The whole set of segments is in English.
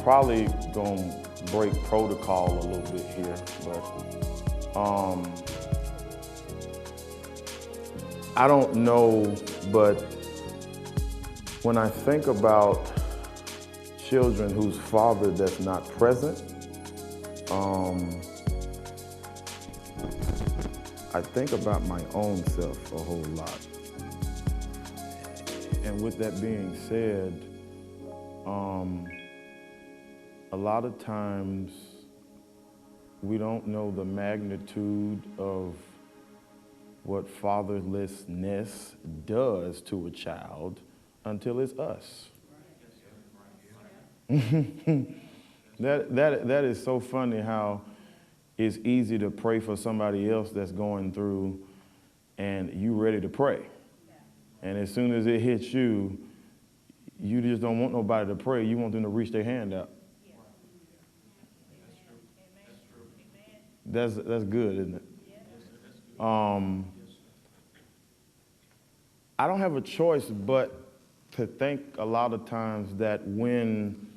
probably gonna break protocol a little bit here, but I don't know, but when I think about children whose father that's not present, I think about my own self a whole lot. And with that being said, a lot of times we don't know the magnitude of what fatherlessness does to a child until it's us. That is so funny how it's easy to pray for somebody else that's going through and you ready to pray. And as soon as it hits you, you just don't want nobody to pray. You want them to reach their hand out. That's good, isn't it? I don't have a choice but to think a lot of times that when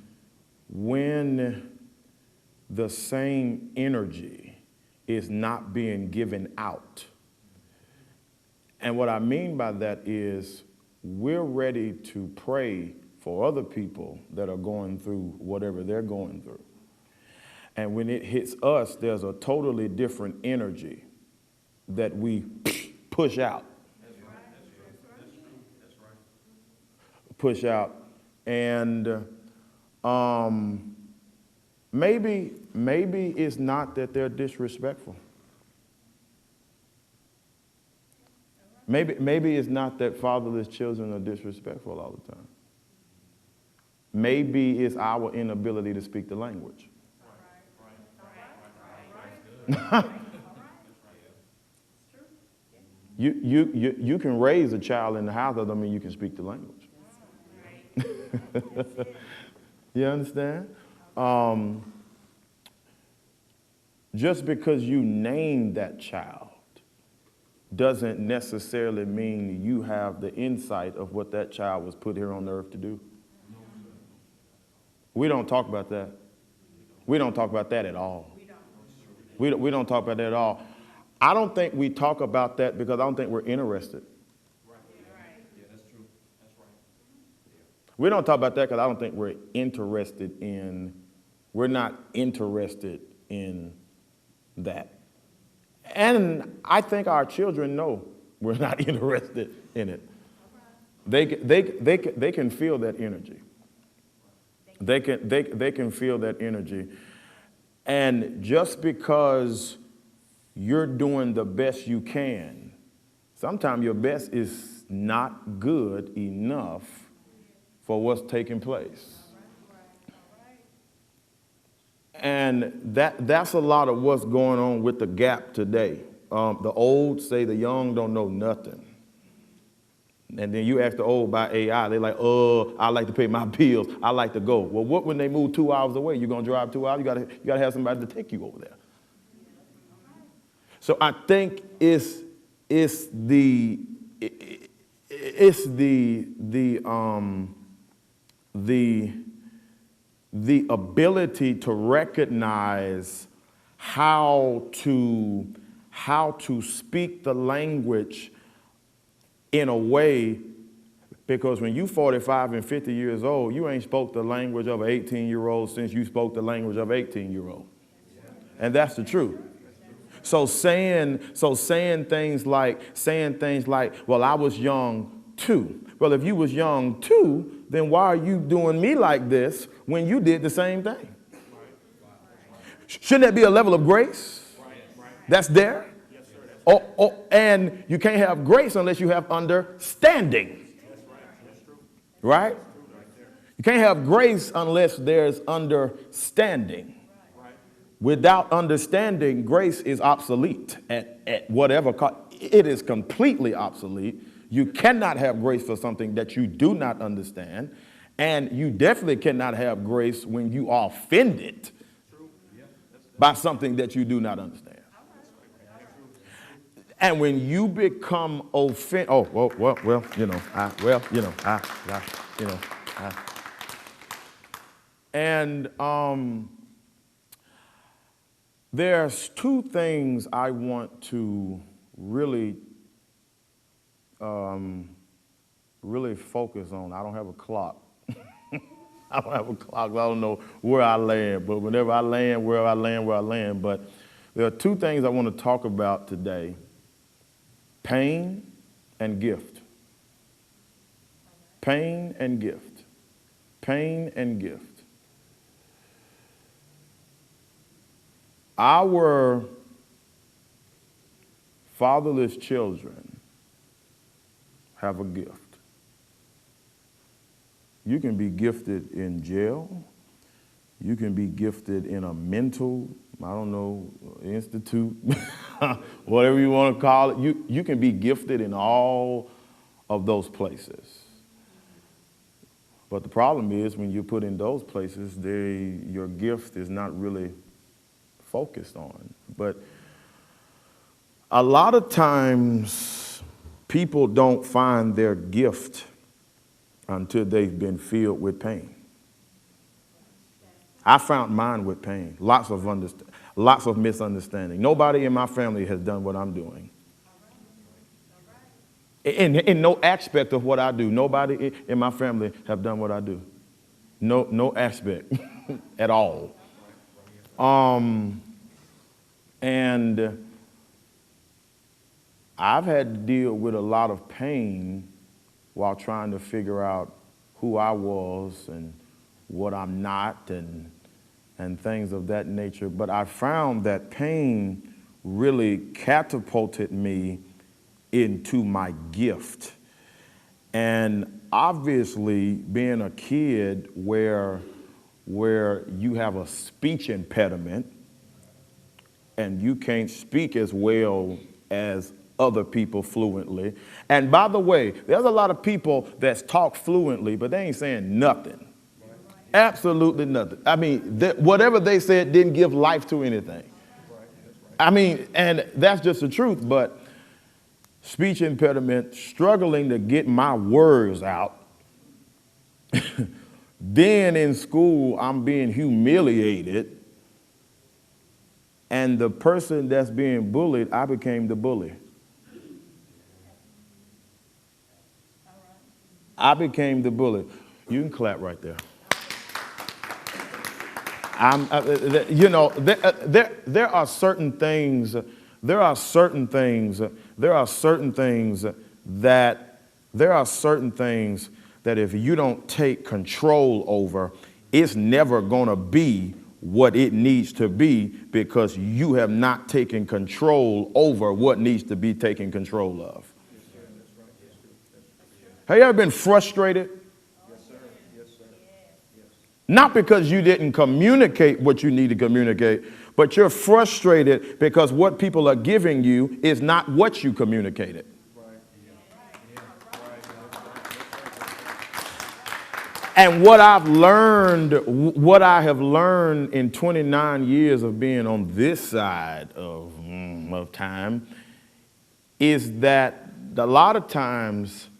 the same energy is not being given out, and what I mean by that is we're ready to pray for other people that are going through whatever they're going through. And when it hits us, there's a totally different energy that we push out. That's right. That's right. Push out. And maybe it's not that they're disrespectful. Maybe it's not that fatherless children are disrespectful all the time. Maybe it's our inability to speak the language. You can raise a child in the house, that doesn't mean you can speak the language. You understand? Just because you name that child doesn't necessarily mean you have the insight of what that child was put here on earth to do. We don't talk about that. We don't talk about that at all. We don't talk about that at all. I don't think we talk about that because I don't think we're interested. Right. Yeah, that's true. That's right. Yeah. We don't talk about that because I don't think we're not interested in that. And I think our children know we're not interested in it. They can feel that energy. They can feel that energy. And just because you're doing the best you can, sometimes your best is not good enough for what's taking place. And that's a lot of what's going on with the gap today. The old say the young don't know nothing. And then you ask the old about AI, they're like, I like to pay my bills, I like to go. Well, what when they move 2 hours away? You're gonna drive 2 hours? You gotta have somebody to take you over there. So I think it's the ability to recognize how to speak the language in a way, because when you 45 and 50 years old, you ain't spoke the language of an 18-year-old since you spoke the language of an 18-year-old. And that's the truth. So saying things like, well, I was young too. Well, if you was young too, then why are you doing me like this when you did the same thing? Shouldn't that be a level of grace that's there? And you can't have grace unless you have understanding. Right? You can't have grace unless there's understanding. Without understanding, grace is obsolete at whatever cost. It is completely obsolete. You cannot have grace for something that you do not understand. And you definitely cannot have grace when you are offended by something that you do not understand. And when you become offended, And there's two things I want to really, really focus on. I don't have a clock. I don't have a clock. I don't know where I land, but whenever I land, where I land. But there are two things I want to talk about today: pain and gift. Pain and gift. Pain and gift. Our fatherless children have a gift. You can be gifted in jail. You can be gifted in a mental, I don't know, institute, whatever you want to call it. You can be gifted in all of those places. But the problem is when you're put in those places, your gift is not really focused on. But a lot of times people don't find their gift until they've been filled with pain. I found mine with pain, lots of misunderstanding. Nobody in my family has done what I'm doing. In no aspect of what I do, nobody in my family have done what I do. No aspect at all. And I've had to deal with a lot of pain while trying to figure out who I was and what I'm not and things of that nature. But I found that pain really catapulted me into my gift. And obviously, being a kid where you have a speech impediment and you can't speak as well as other people fluently. And by the way, there's a lot of people that talk fluently, but they ain't saying nothing. Absolutely nothing. I mean, whatever they said didn't give life to anything. I mean, and that's just the truth, but speech impediment, struggling to get my words out. Then in school, I'm being humiliated. And the person that's being bullied, I became the bully. I became the bully. You can clap right there. There are certain things that if you don't take control over, it's never going to be what it needs to be because you have not taken control over what needs to be taken control of. Have you ever been frustrated? Yes, sir. Yes, sir. Yes. Not because you didn't communicate what you need to communicate, but you're frustrated because what people are giving you is not what you communicated. Right. Yeah. Right. And what I have learned in 29 years of being on this side of time is that a lot of times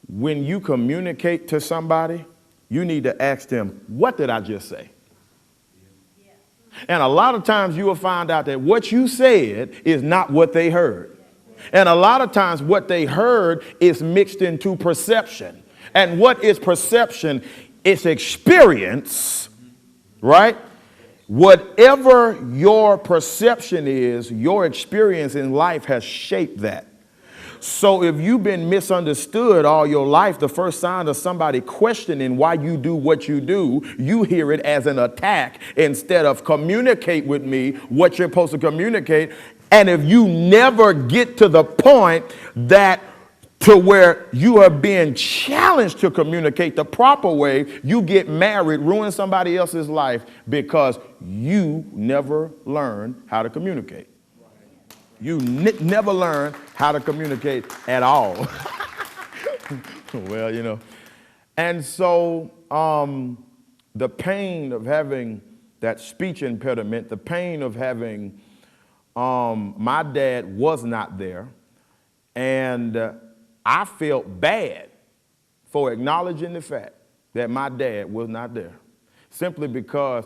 when you communicate to somebody, you need to ask them, what did I just say? Yeah. And a lot of times you will find out that what you said is not what they heard. And a lot of times what they heard is mixed into perception. And what is perception? It's experience, right? Whatever your perception is, your experience in life has shaped that. So if you've been misunderstood all your life, the first sign of somebody questioning why you do what you do, you hear it as an attack instead of communicate with me what you're supposed to communicate. And if you never get to the point that to where you are being challenged to communicate the proper way, you get married, ruin somebody else's life because you never learn how to communicate. You never learn how to communicate at all. Well, you know. And so the pain of having that speech impediment, the pain of having my dad was not there, and I felt bad for acknowledging the fact that my dad was not there. Simply because,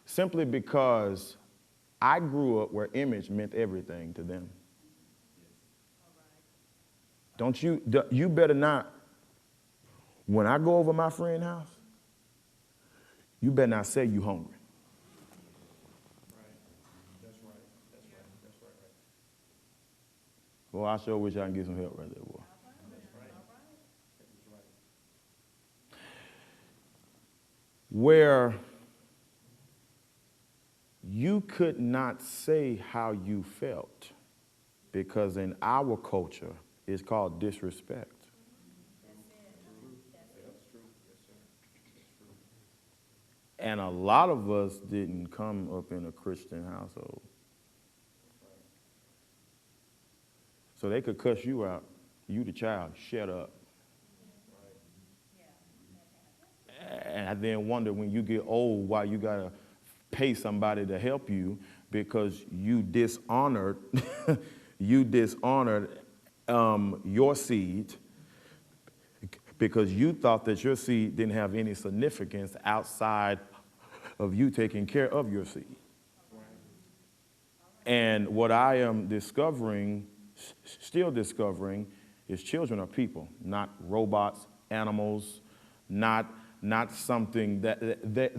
simply because I grew up where image meant everything to them. You better not, when I go over my friend's house, you better not say you hungry. Well, I sure wish I can get some help right there, boy. Where you could not say how you felt, because in our culture, it's called disrespect. And a lot of us didn't come up in a Christian household. So they could cuss you out. You the child, shut up. And I then wonder when you get old why you got to pay somebody to help you, because you dishonored your seed, because you thought that your seed didn't have any significance outside of you taking care of your seed. And what I am still discovering, is children are people, not robots, animals, not something that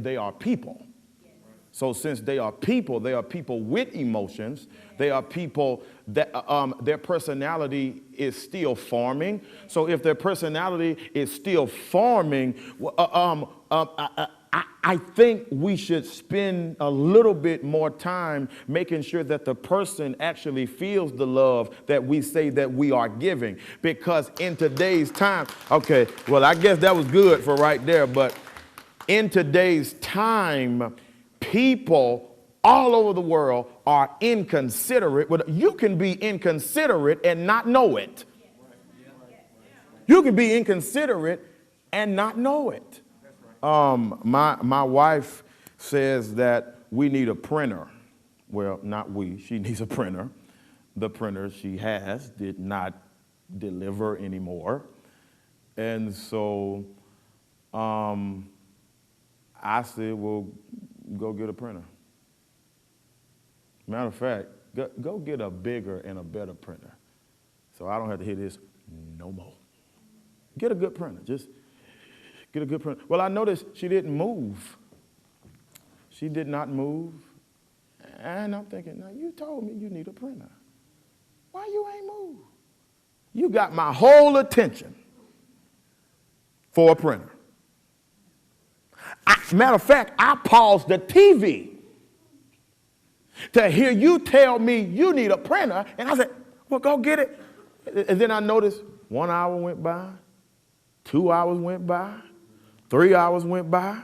they are people. So since they are people with emotions. They are people that their personality is still forming. So if their personality is still forming, I think we should spend a little bit more time making sure that the person actually feels the love that we say that we are giving. Because in today's time, okay, well, I guess that was good for right there, but in today's time, people all over the world are inconsiderate. You can be inconsiderate and not know it. You can be inconsiderate and not know it. My wife says that we need a printer. Well, not we. She needs a printer. The printer she has did not deliver anymore. And so I said, well, go get a printer. Matter of fact, go get a bigger and a better printer, so I don't have to hear this no more. Get a good printer. Just get a good printer. Well, I noticed she didn't move. She did not move. And I'm thinking, now you told me you need a printer. Why you ain't move? You got my whole attention for a printer. Matter of fact, I paused the TV to hear you tell me you need a printer. And I said, well, go get it. And then I noticed 1 hour went by, 2 hours went by, 3 hours went by.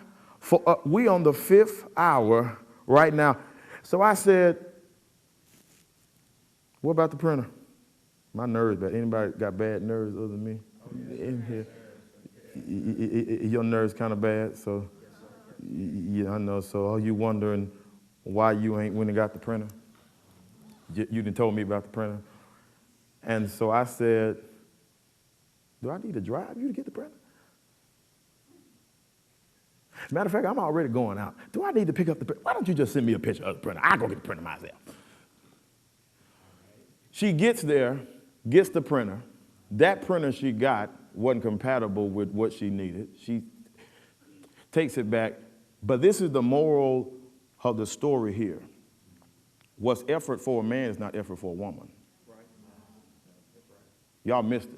We on the 5th hour right now. So I said, what about the printer? My nerves bad. Anybody got bad nerves other than me? In here. Your nerves kind of bad, so yeah, I know. So are you wondering why you ain't went and got the printer? You done told me about the printer. And so I said, do I need to drive you to get the printer? Matter of fact, I'm already going out. Do I need to pick up the printer? Why don't you just send me a picture of the printer? I'll go get the printer myself. She gets there, gets the printer. That printer she got wasn't compatible with what she needed. She takes it back. But this is the moral of the story here. What's effort for a man is not effort for a woman. Y'all missed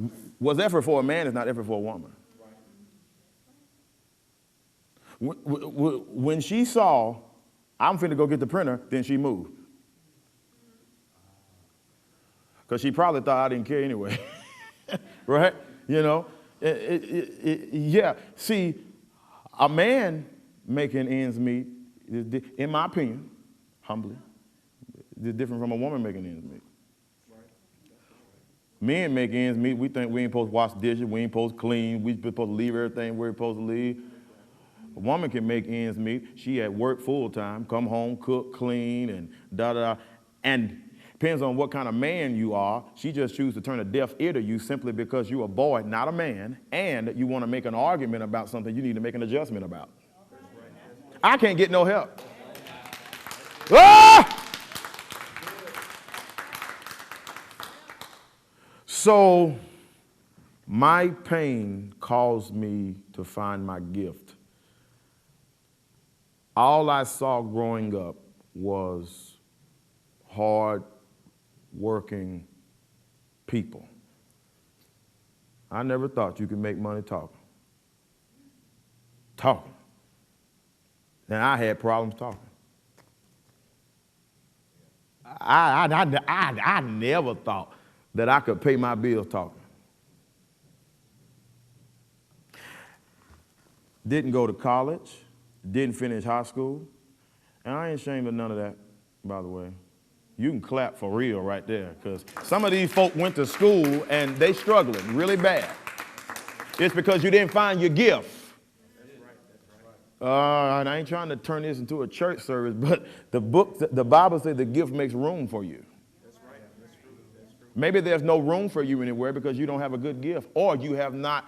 it. What's effort for a man is not effort for a woman. When she saw, I'm finna go get the printer, then she moved. Because she probably thought I didn't care anyway. Right? You know? Yeah. See, a man making ends meet, in my opinion, humbly, is different from a woman making ends meet. Men make ends meet. We think we ain't supposed to wash dishes, we ain't supposed to clean, we supposed to leave everything where we're supposed to leave. A woman can make ends meet. She at work full time, come home, cook, clean, and da-da-da. And Depends on what kind of man you are. She just chooses to turn a deaf ear to you simply because you're a boy, not a man, and you want to make an argument about something you need to make an adjustment about. I can't get no help. Ah! So my pain caused me to find my gift. All I saw growing up was hard working people. I never thought you could make money talking. And I had problems talking. I never thought that I could pay my bills talking. Didn't go to college, didn't finish high school, and I ain't ashamed of none of that, by the way. You can clap for real right there, because some of these folk went to school and they struggling really bad. It's because you didn't find your gift. And I ain't trying to turn this into a church service, but the Bible says the gift makes room for you. That's right. That's true. That's true. Maybe there's no room for you anywhere because you don't have a good gift, or you have not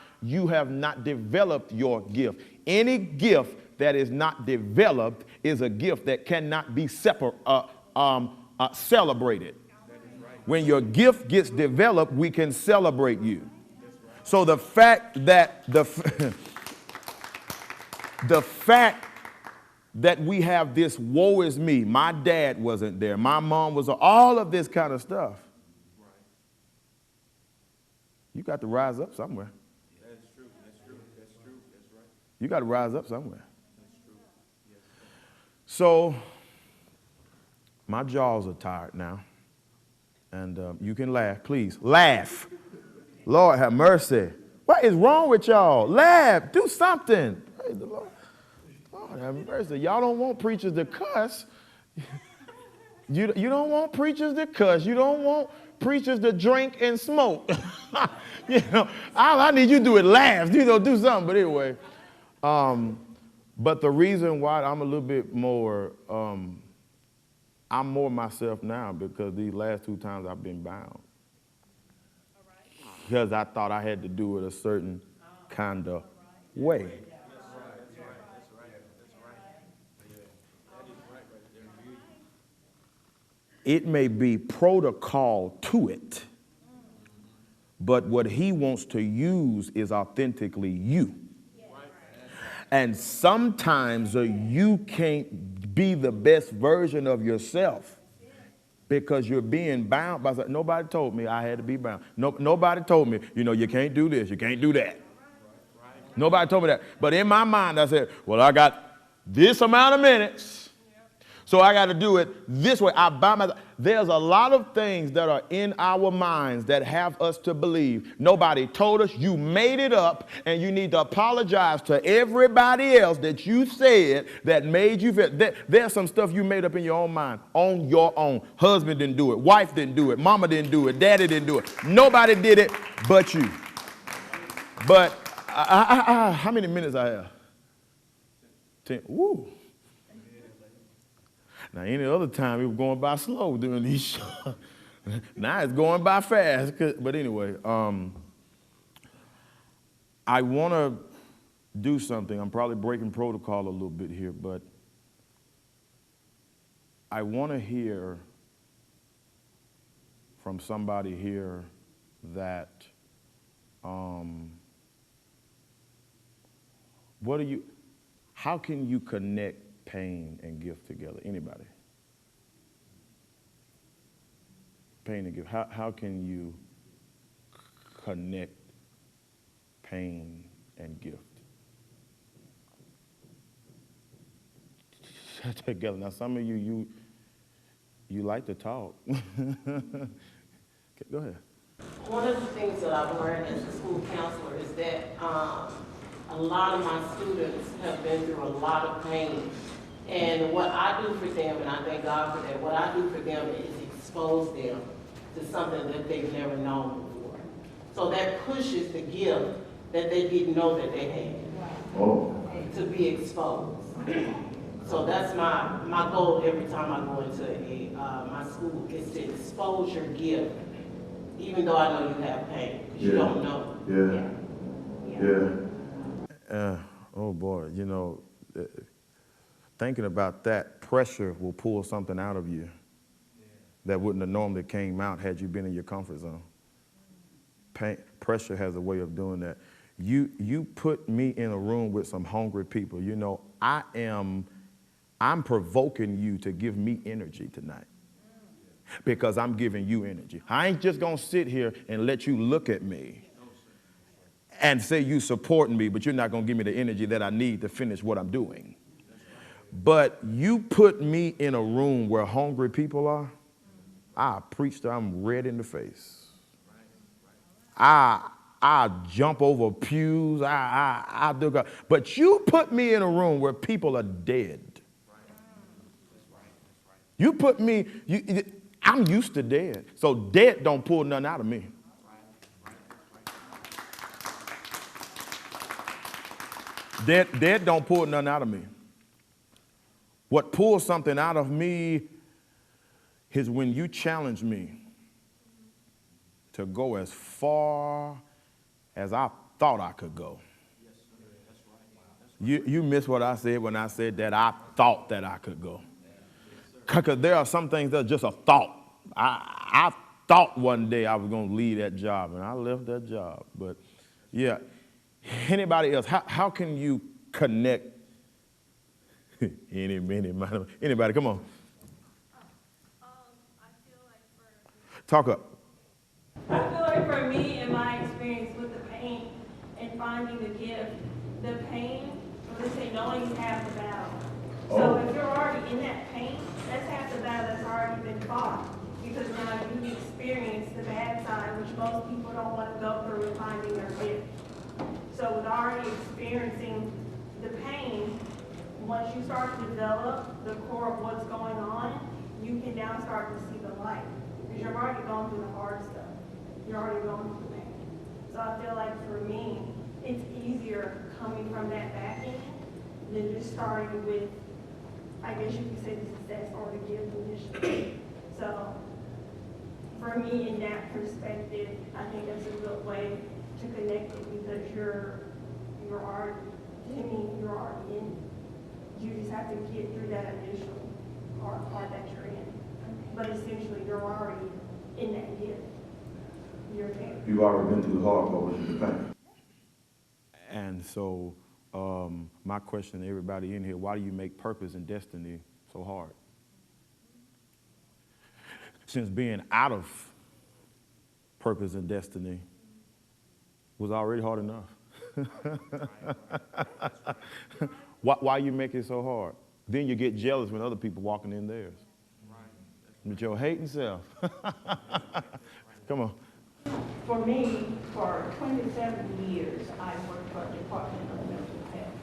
developed your gift. Any gift that is not developed is a gift that cannot be celebrated. When your gift gets developed, we can celebrate you. So the fact that the fact that we have this woe is me, my dad wasn't there, my mom was, all of this kind of stuff. You got to rise up somewhere. That's true. That's true. That's true. That's right. You got to rise up somewhere. That's true. Yes. So my jaws are tired now. And you can laugh. Please, laugh. Lord have mercy. What is wrong with y'all? Laugh. Do something. Praise the Lord. Lord have mercy. Y'all don't want preachers to cuss. You don't want preachers to cuss. You don't want preachers to drink and smoke. All I need you to do is laugh. Do something. But anyway, but the reason why I'm a little bit more, I'm more myself now because these last 2 times I've been bound. Because I thought I had to do it a certain kind of way. It may be protocol to it, but what he wants to use is authentically you. And sometimes you can't be the best version of yourself because you're being bound by something. Nobody told me I had to be bound. Nobody told me, you can't do this, you can't do that. Nobody told me that. But in my mind, I said, well, I got this amount of minutes. So I got to do it this way. There's a lot of things that are in our minds that have us to believe. Nobody told us. You made it up, and you need to apologize to everybody else that you said that made you feel. There's some stuff you made up in your own mind, on your own. Husband didn't do it. Wife didn't do it. Mama didn't do it. Daddy didn't do it. Nobody did it but you. But how many minutes I have? 10. Woo. Now, any other time, it was going by slow during these shows. Now it's going by fast. But anyway, I want to do something. I'm probably breaking protocol a little bit here, but I want to hear from somebody here that how can you connect pain and gift together? Anybody? Pain and gift. How can you connect pain and gift together? Now, some of you like to talk. Okay, go ahead. One of the things that I've learned as a school counselor is that a lot of my students have been through a lot of pain. And what I do for them, and I thank God for that, what I do for them is expose them to something that they've never known before. So that pushes the gift that they didn't know that they had to be exposed. So that's my goal every time I go into my school is to expose your gift, even though I know you have pain, because you don't know. Oh boy, thinking about that, pressure will pull something out of you that wouldn't have normally came out had you been in your comfort zone. Pressure has a way of doing that. You put me in a room with some hungry people. I'm provoking you to give me energy tonight because I'm giving you energy. I ain't just gonna sit here and let you look at me and say you supporting me, but you're not gonna give me the energy that I need to finish what I'm doing. But you put me in a room where hungry people are, I preach to them red in the face. I jump over pews. I do God. But you put me in a room where people are dead. You put me, I'm used to dead. So dead don't pull nothing out of me. Dead don't pull nothing out of me. What pulls something out of me is when you challenge me to go as far as I thought I could go. You missed what I said when I said that I thought that I could go. Because there are some things that are just a thought. I thought one day I was going to leave that job, and I left that job. But yeah, anybody else, how can you connect? Anybody, come on. I feel like Talk up. I feel like for me, in my experience with the pain and finding the gift, the pain, let's say knowing half the battle. So if you're already in that pain, that's half the battle that's already been fought. Because now you've experienced the bad side, which most people don't want to go through in finding their gift. So with already experiencing the pain, once you start to develop the core of what's going on, you can now start to see the light. Because you've already gone through the hard stuff. You're already going through the pain. So I feel like for me, it's easier coming from that back end than just starting with, I guess you could say, the success or the gift initially. So for me, in that perspective, I think that's a good way to connect it because you're already, to me, you're already in. You just have to get through that initial part that you're in. But essentially, you're already in that gift. You're there. You've already been through the hard part, which is the pain. And so my question to everybody in here, why do you make purpose and destiny so hard? Since being out of purpose and destiny was already hard enough. Why you make it so hard? Then you get jealous when other people walking in theirs. With your hating self. Come on. For me, for 27 years, I worked for the Department of Mental Health.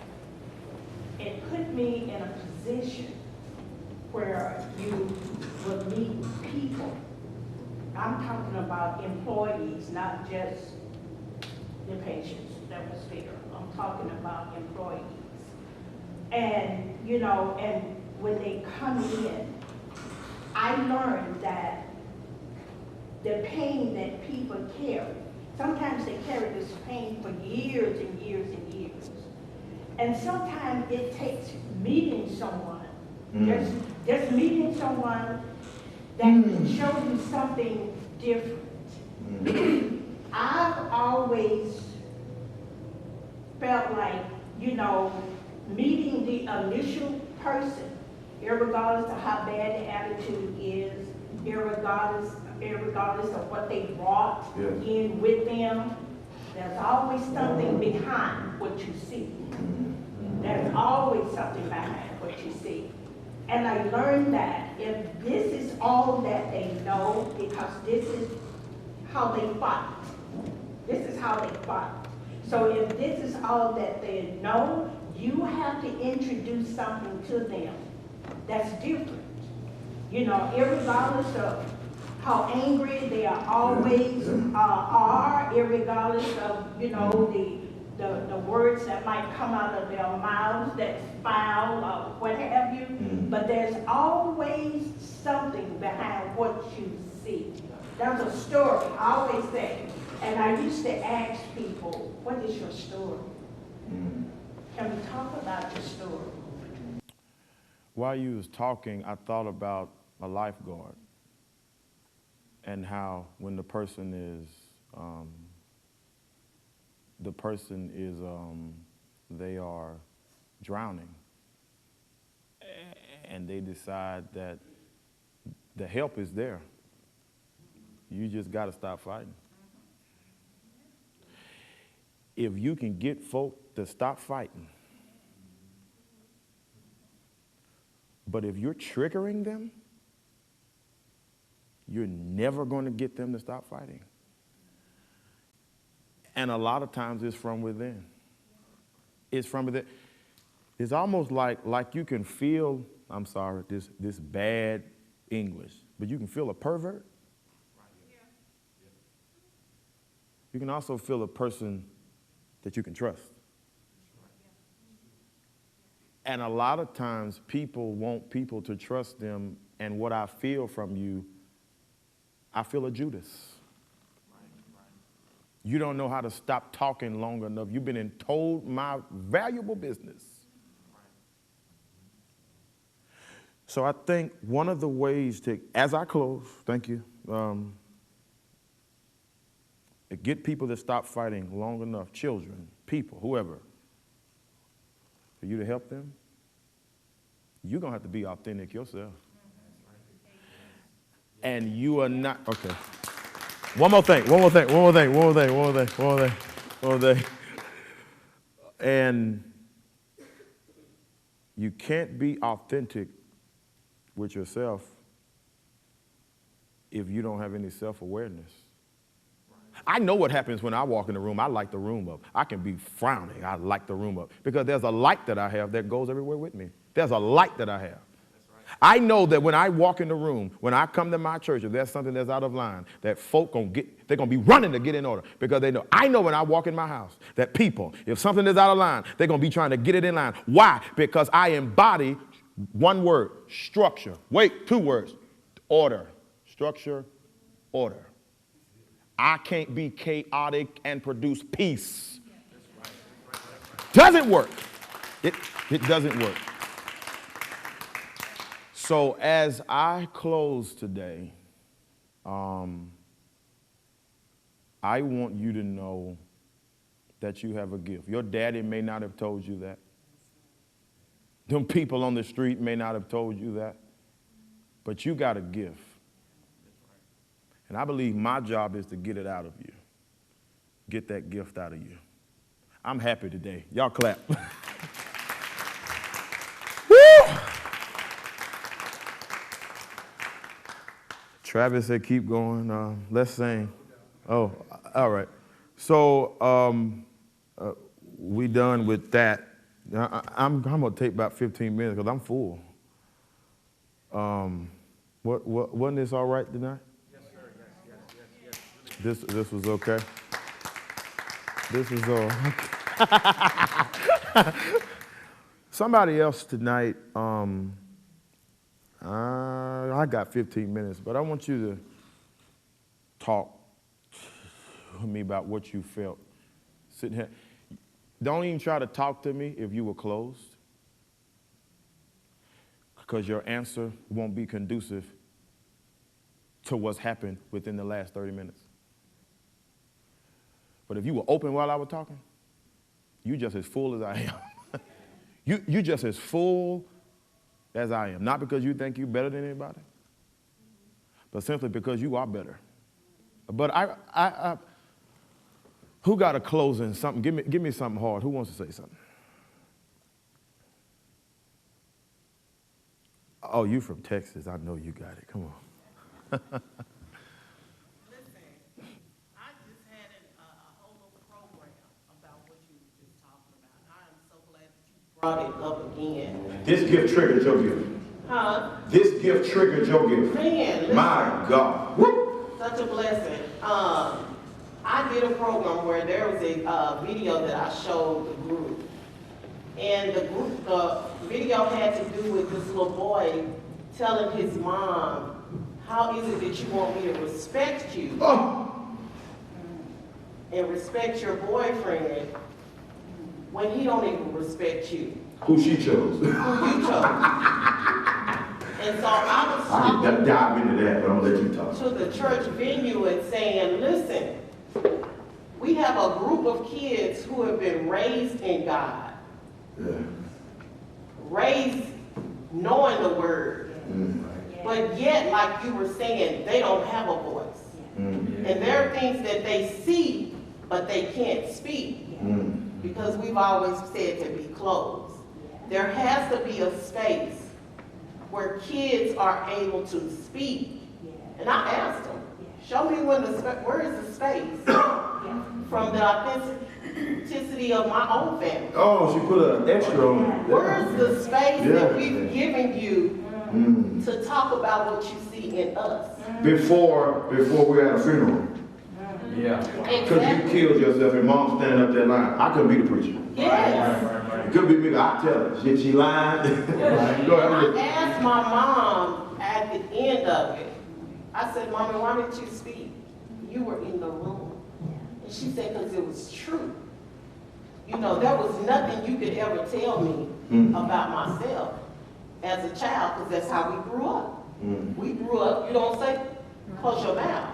It put me in a position where you will meet people. I'm talking about employees, not just the patients that was there. I'm talking about employees. And, and when they come in, I learned that the pain that people carry, sometimes they carry this pain for years and years and years. And sometimes it takes meeting someone, just meeting someone that can show you something different. I've always felt like, meeting the initial person, irregardless of how bad the attitude is, irregardless of what they brought in with them, there's always something behind what you see. There's always something behind what you see. And I learned that if this is all that they know, because this is how they fight. This is how they fight. So if this is all that they know, you have to introduce something to them that's different. Irregardless of how angry they are always are, irregardless of, the words that might come out of their mouths that's foul or what have you, but there's always something behind what you see. There's a story, I always say, and I used to ask people, what is your story? Can we talk about your story? While you was talking, I thought about a lifeguard and how when the person is they are drowning and they decide that the help is there. You just got to stop fighting. If you can get folk to stop fighting, but if you're triggering them, you're never going to get them to stop fighting. And a lot of times it's from within. It's from within. It's almost like you can feel, I'm sorry, this bad English, but you can feel a pervert. You can also feel a person that you can trust. And a lot of times people want people to trust them, and what I feel from you, I feel a Judas. You don't know how to stop talking long enough. You've been told my valuable business. So I think one of the ways to, as I close, thank you, get people to stop fighting long enough, children, people, whoever, for you to help them, you're going to have to be authentic yourself. And you are not, okay. One more thing. And you can't be authentic with yourself if you don't have any self-awareness. I know what happens when I walk in the room. I light the room up. I can be frowning. I light the room up because there's a light that I have that goes everywhere with me. There's a light that I have. I know that when I walk in the room, when I come to my church, if there's something that's out of line, that folk they're going to be running to get in order because they know. I know when I walk in my house that people, if something is out of line, they're going to be trying to get it in line. Why? Because I embody one word, structure. Wait, two words, order. Structure, order. I can't be chaotic and produce peace. Doesn't work. It doesn't work. So as I close today, I want you to know that you have a gift. Your daddy may not have told you that. Them people on the street may not have told you that. But you got a gift. And I believe my job is to get it out of you. Get that gift out of you. I'm happy today. Y'all clap. Travis said, keep going. Let's sing. Oh, all right. So we done with that. I'm going to take about 15 minutes because I'm full. Wasn't this all right tonight? Yes, sir. Yes. This was okay? This was all okay. Somebody else tonight, I got 15 minutes, but I want you to talk with me about what you felt sitting here. Don't even try to talk to me if you were closed, because your answer won't be conducive to what's happened within the last 30 minutes. But if you were open while I was talking, you just as full as I am. You just as full as I am. Not because you think you're better than anybody, but simply because you are better. But I who got a closing? Something? Give me something hard. Who wants to say something? Oh, you from Texas. I know you got it. Come on. Listen, I just had a whole little program about what you were just talking about. I am so glad that you brought it up again. This gift triggered your gift. Huh? This gift triggered your gift. Man, listen, My God. Woo! such a blessing. I did a program where there was a video that I showed the group. And the video had to do with this little boy telling his mom, how is it that you want me to respect you and respect your boyfriend when he don't even respect you? Who she chose. Who you chose. And so I was I talking can dive into that, but I'm gonna let you talk. to the church venue and saying, listen, we have a group of kids who have been raised in God, Yeah. raised knowing the word, but yet, like you were saying, they don't have a voice. And there are things that they see, but they can't speak because we've always said to be closed. There has to be a space where kids are able to speak. And I asked them, show me where is the space from the authenticity of my own family? Oh, she put an extra on it. Where's the space Yeah. that we've given you to talk about what you see in us? Before we're at a funeral. Yeah. Because you Exactly. killed yourself and mom standing up there lying. I couldn't be the preacher. Yes. It could be me, but I tell her. She lied. Go ahead. I asked my mom at the end of it, I said, Mommy, why didn't you speak? You were in the room. And she said, because it was true. You know, there was nothing you could ever tell me about myself as a child, because that's how we grew up. We grew up, you don't say, close your mouth.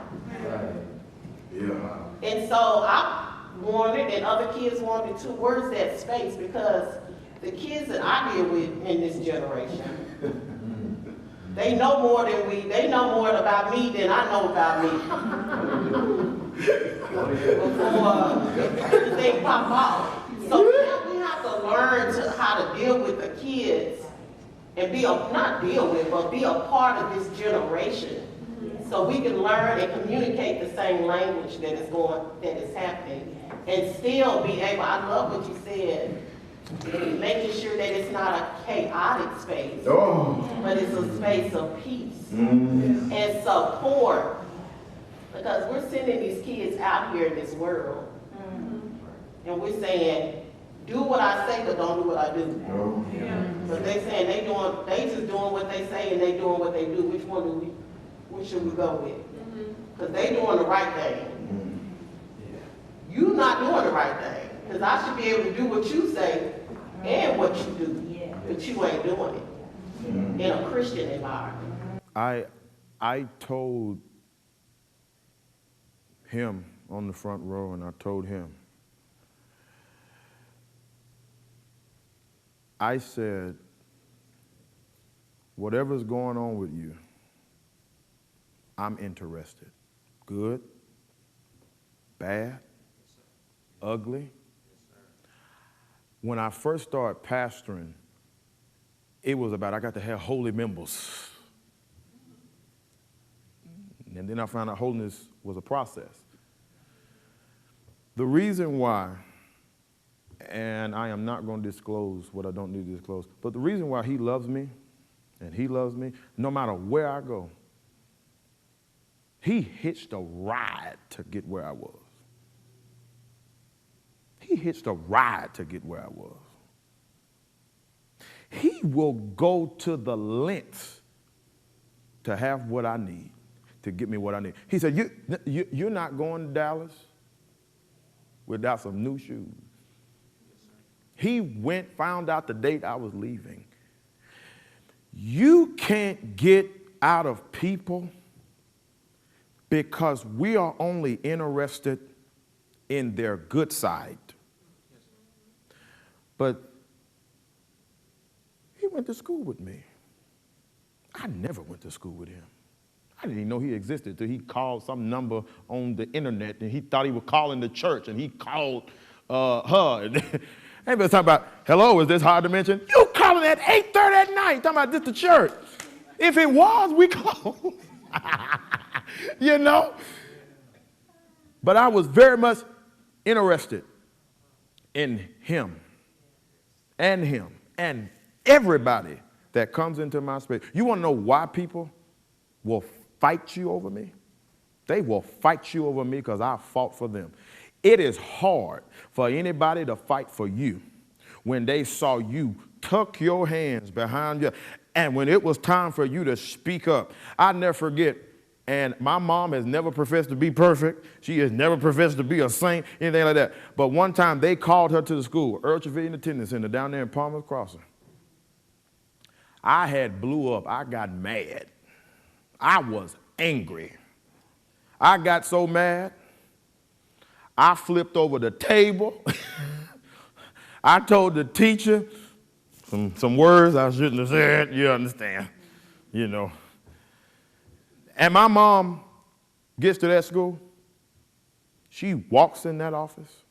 Yeah. And so I wanted, and other kids wanted too, where's that space? Because the kids that I deal with in this generation, they know more they know more about me than I know about me. Before anything pop off. So now we have to learn how to deal with the kids and not deal with, but be a part of this generation. So we can learn and communicate the same language that is happening, and still be able, I love what you said, making sure that it's not a chaotic space, but it's a space of peace and support. Because we're sending these kids out here in this world, and we're saying, do what I say, but don't do what I do. But they saying they just doing what they say and they doing what they do. Which should we go with? Because they doing the right thing. You not doing the right thing. Because I should be able to do what you say and what you do, but you ain't doing it in a Christian environment. I told him on the front row, and I told him, I said, whatever's going on with you, I'm interested. Good, bad, ugly. When I first started pastoring, it was about I got to have holy members. And then I found out holiness was a process. The reason why, and I am not going to disclose what I don't need to disclose, but the reason why he loves me, and he loves me, no matter where I go, he hitched a ride to get where I was. He hitched a ride to get where I was. He will go to the lengths to have what I need, to get me what I need. He said, you're not going to Dallas without some new shoes. He found out the date I was leaving. You can't get out of people because we are only interested in their good side. But he went to school with me. I never went to school with him. I didn't even know he existed till he called some number on the internet, and he thought he was calling the church, and he called her. Everybody's talking about, hello, is this hard to mention? You calling at 8:30 at night, talking about this the church. If it was, we close. You know? But I was very much interested in him and everybody that comes into my space. You want to know why people will fight you over me? They will fight you over me because I fought for them. It is hard for anybody to fight for you when they saw you tuck your hands behind you, and when it was time for you to speak up. I never forget, and my mom has never professed to be perfect. She has never professed to be a saint, anything like that. But one time they called her to the school, Earl Trevilian Attendance Center down there in Palmer's Crossing. I had blew up. I got mad. I was angry. I got so mad, I flipped over the table. I told the teacher some words I shouldn't have said. You understand, you know. And my mom gets to that school. She walks in that office.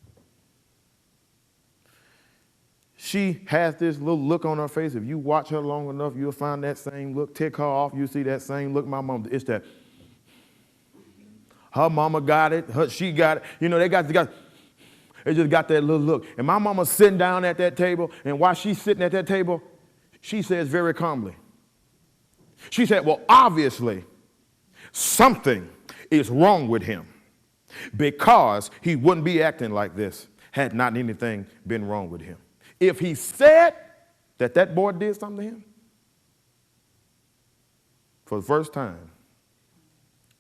She has this little look on her face. If you watch her long enough, you'll find that same look. Take her off, you see that same look. My mom, it's that. Her mama got it. She got it. You know, they just got that little look. And my mama's sitting down at that table, and while she's sitting at that table, she says very calmly, she said, well, obviously, something is wrong with him because he wouldn't be acting like this had not anything been wrong with him. If he said that boy did something to him, for the first time,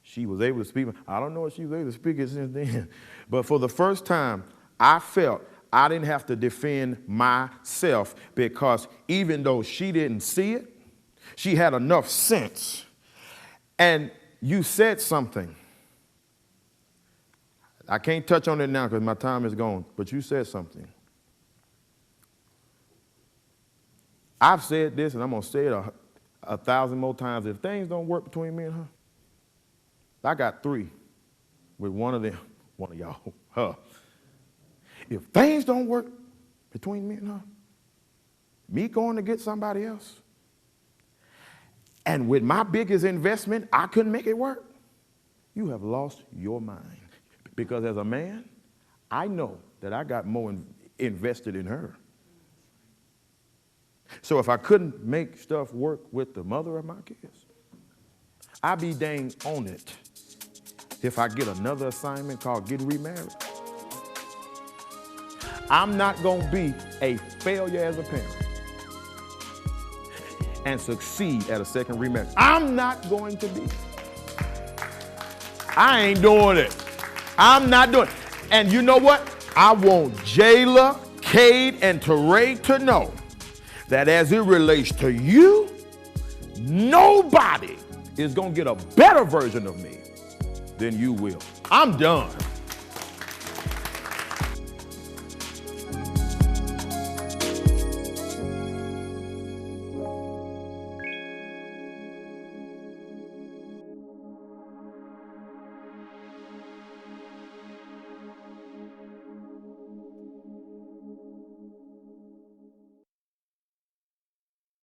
she was able to speak. I don't know if she was able to speak it since then, but for the first time, I felt I didn't have to defend myself because even though she didn't see it, she had enough sense. And you said something. I can't touch on it now because my time is gone, but you said something. I've said this, and I'm going to say it 1,000 more times. If things don't work between me and her, I got 3 with one of y'all, her. If things don't work between me and her, me going to get somebody else, and with my biggest investment, I couldn't make it work, you have lost your mind. Because as a man, I know that I got more invested in her. So if I couldn't make stuff work with the mother of my kids, I'd be dang on it if I get another assignment called getting remarried. I'm not going to be a failure as a parent and succeed at a second remarriage. I'm not going to be. I ain't doing it. I'm not doing it. And you know what? I want Jayla, Cade, and Teray to know that as it relates to you, nobody is going to get a better version of me than you will. I'm done.